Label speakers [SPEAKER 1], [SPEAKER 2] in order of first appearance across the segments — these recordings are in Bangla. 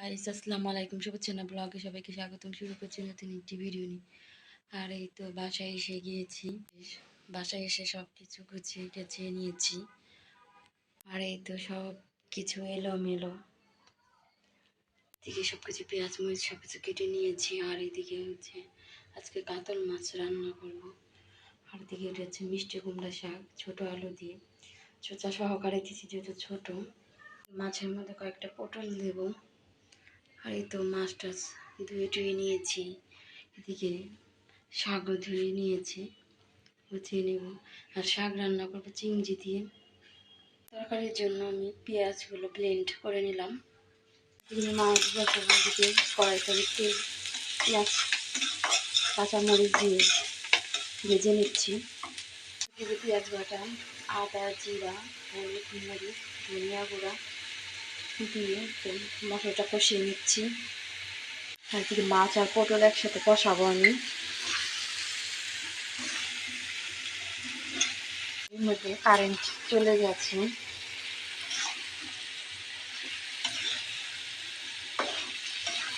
[SPEAKER 1] গাইস আসসালামু আলাইকুম, শুভেচ্ছা ব্লগে সবাইকে স্বাগতম। শুরু করছি নতুন একটি ভিডিও নিয়ে। আর এই তো বাসায় এসে গিয়েছি। বাসায় এসে সব কিছু গুছিয়ে টেছিয়ে নিয়েছি। আর এই তো সব কিছু এলোমেলো, এদিকে সব কিছু পেঁয়াজ মরিচ সব কিছু কেটে নিয়েছি। আর এদিকে হচ্ছে আজকে কাতল মাছ রান্না করব। আর এদিকে এটা হচ্ছে মিষ্টি কুমড়া শাক ছোট আলু দিয়ে চোচা সহকারে দিয়েছি, যেহেতু ছোট। মাছের মধ্যে কয়েকটা পটল দেব। আর এই তো মাছ টাছ ধুয়ে টুয়ে নিয়েছি। এদিকে শাকও ধুয়ে নিয়েছি, গুছিয়ে নেব। আর শাক রান্না করবো চিংড়ি দিয়ে। তরকারির জন্য আমি পেঁয়াজগুলো ব্লেন্ড করে নিলাম। এদিকে মাছ বসাবো, এদিকে কড়াইতে তেল পেঁয়াজ কাঁচামরিচ দিয়ে ভেজে নিচ্ছি। এদিকে পেঁয়াজ বাটা, আদা জিরা হলুদ মরিচ ধনিয়া গুঁড়া দিয়ে মশলাটা কষিয়ে নিচ্ছি। আর এদিকে মাছ আর পটল একসাথে কষাবো আমি। এর মধ্যে কারেন্ট চলে গেছে।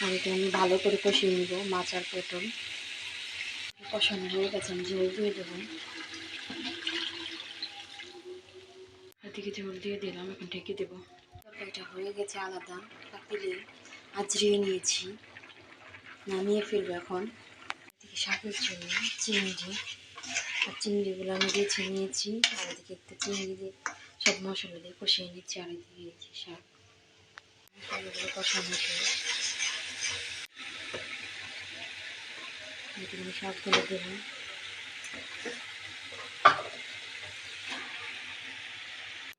[SPEAKER 1] আর এটা আমি ভালো করে কষিয়ে নিব। মাছ আর পটল কষানো হয়ে গেছে, আমি ঝোল দিয়ে দেবো। এদিকে ঝোল দিয়ে দিলাম, এখন ঢেকে দেবো। তরকারিটা হয়ে গেছে আলাদা পাতিলে আঁচড়িয়ে নিয়েছি, নামিয়ে ফেলবো এখন। এদিকে শাকের জন্য চিংড়ি, আর চিংড়িগুলো আমি বেছে নিয়েছি। আর এদিকে একটা চিংড়ি দিয়ে সব মশলা দিয়ে কষিয়ে নিচ্ছি। আর এদিকে দিয়েছি শাক, মশলাগুলো কষানো শেষ। এদিকে আমি শাকগুলো দেবো।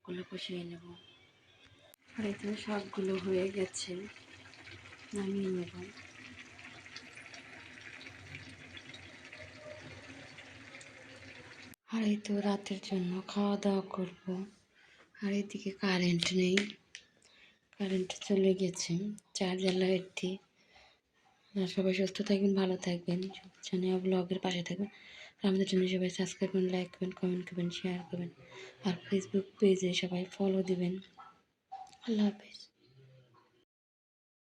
[SPEAKER 1] গুলো কষিয়ে নেব। আর এই তো শাকগুলো হয়ে গেছে, নামিয়ে নেব। আর এই তো রাতের জন্য খাওয়া দাওয়া করব। আর এদিকে কারেন্ট নেই, কারেন্ট চলে গেছে। চার্জার লাইট দিয়ে। আর সবাই সুস্থ থাকবেন, ভালো থাকবেন, জানিয়ে ব্লগের পাশে থাকবেন। আর আমাদের জন্য সবাই সাবস্ক্রাইব করবেন, লাইক করবেন, কমেন্ট করবেন, শেয়ার করবেন। আর ফেসবুক পেজে সবাই ফলো দিবেন। আল্লাহ হাফেজ।